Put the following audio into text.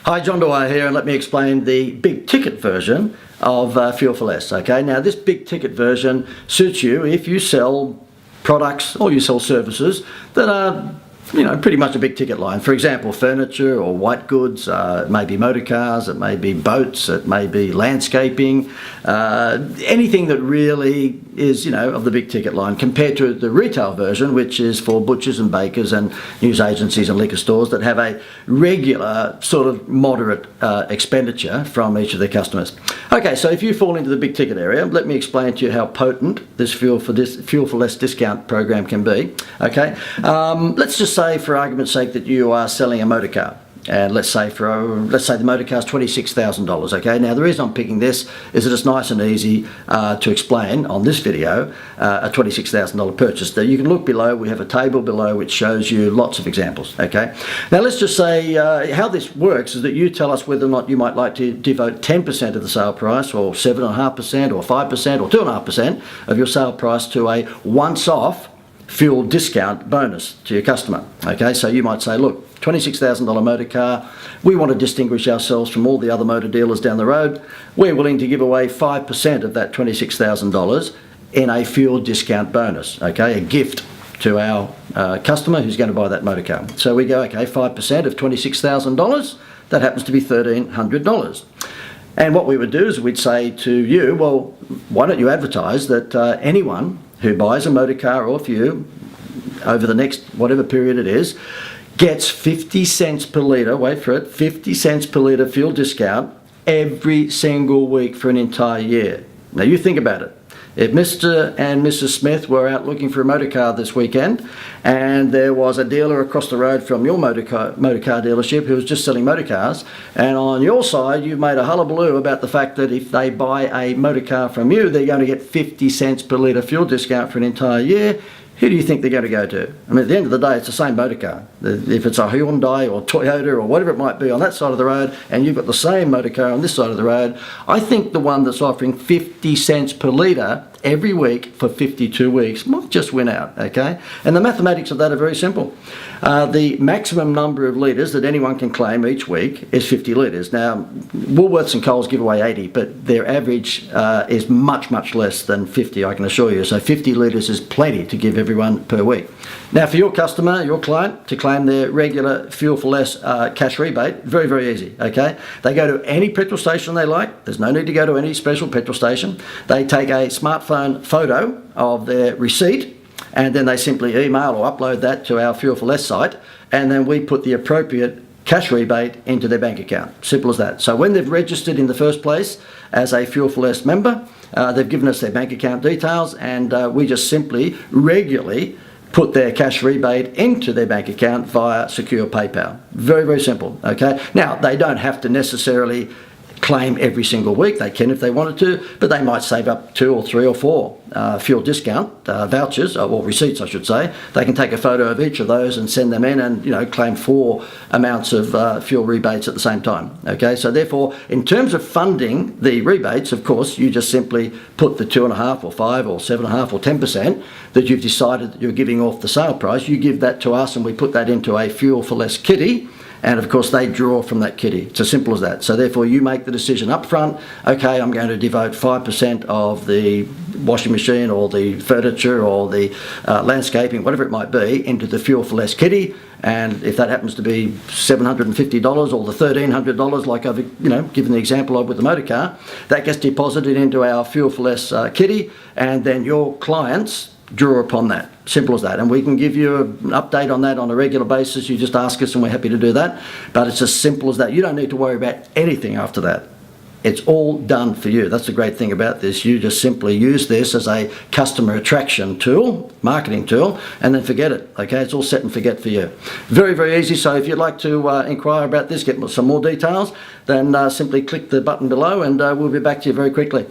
Hi, John Dwyer here, and let me explain the big ticket version of Fuel for Less. Okay, now this big ticket version suits you if you sell products or you sell services that are pretty much a big ticket line. For example, furniture or white goods, it may be motor cars, it may be boats, it may be landscaping, anything that really is, of the big ticket line, compared to the retail version, which is for butchers and bakers and news agencies and liquor stores that have a regular sort of moderate expenditure from each of their customers. Okay, so if you fall into the big ticket area, let me explain to you how potent this Fuel for Less discount program can be. Okay, let's just say, for argument's sake, that you are selling a motor car. And let's say the motor car is $26,000. Okay, now the reason I'm picking this is that it's nice and easy to explain on this video a $26,000 purchase. That you can look below. We have a table below which shows you lots of examples. Okay, now let's just say how this works is that you tell us whether or not you might like to devote 10% of the sale price, or 7.5%, or 5%, or 2.5% of your sale price to a once-off fuel discount bonus to your customer. Okay, so you might say, look, $26,000 motor car, we want to distinguish ourselves from all the other motor dealers down the road. We're willing to give away 5% of that $26,000 in a fuel discount bonus, okay, a gift to our customer who's going to buy that motor car. So we go, okay, 5% of $26,000, that happens to be $1,300. And what we would do is we'd say to you, well, why don't you advertise that anyone who buys a motor car off you over the next whatever period it is gets 50 cents per litre, wait for it, 50 cents per litre fuel discount every single week for an entire year. Now you think about it. If Mr. and Mrs. Smith were out looking for a motor car this weekend and there was a dealer across the road from your motor car dealership who was just selling motor cars, and on your side you've made a hullabaloo about the fact that if they buy a motor car from you they're going to get 50 cents per litre fuel discount for an entire year, who do you think they're going to go to? I mean, at the end of the day, it's the same motor car. If it's a Hyundai or Toyota or whatever it might be on that side of the road, and you've got the same motor car on this side of the road, I think the one that's offering 50 cents per litre every week for 52 weeks might just win out, okay? And the mathematics of that are very simple. The maximum number of litres that anyone can claim each week is 50 litres. Now, Woolworths and Coles give away 80, but their average is much, much less than 50, I can assure you. So 50 litres is plenty to give everyone per week. Now, for your customer, your client, to claim their regular Fuel for Less cash rebate, very, very easy, okay? They go to any petrol station they like. There's no need to go to any special petrol station. They take a smartphone photo of their receipt, and then they simply email or upload that to our Fuel for Less site, and then we put the appropriate cash rebate into their bank account. Simple as that. So when they've registered in the first place as a Fuel for Less member, they've given us their bank account details, and we just simply regularly put their cash rebate into their bank account via secure PayPal. Very, very simple, okay? Now, they don't have to necessarily claim every single week. They can if they wanted to, but they might save up 2 or 3 or 4 fuel discount vouchers, or receipts I should say. They can take a photo of each of those and send them in and claim 4 amounts of fuel rebates at the same time. Okay, so therefore in terms of funding the rebates, of course you just simply put the 2.5 or 5 or 7.5 or 10% that you've decided that you're giving off the sale price. You give that to us and we put that into a Fuel for Less kitty. And of course they draw from that kitty. It's as simple as that. So therefore you make the decision up front, okay, I'm going to devote 5% of the washing machine or the furniture or the landscaping, whatever it might be, into the Fuel for Less kitty. And if that happens to be $750 or the $1,300, like I've given the example of with the motor car, that gets deposited into our Fuel for Less kitty, and then your clients draw upon that. Simple as that. And we can give you an update on that on a regular basis. You just ask us and we're happy to do that. But it's as simple as that. You don't need to worry about anything after that. It's all done for you. That's the great thing about this. You just simply use this as a customer attraction tool, marketing tool, and then forget it. Okay, it's all set and forget for you. Very, very easy. So if you'd like to inquire about this, get some more details, then simply click the button below and we'll be back to you very quickly.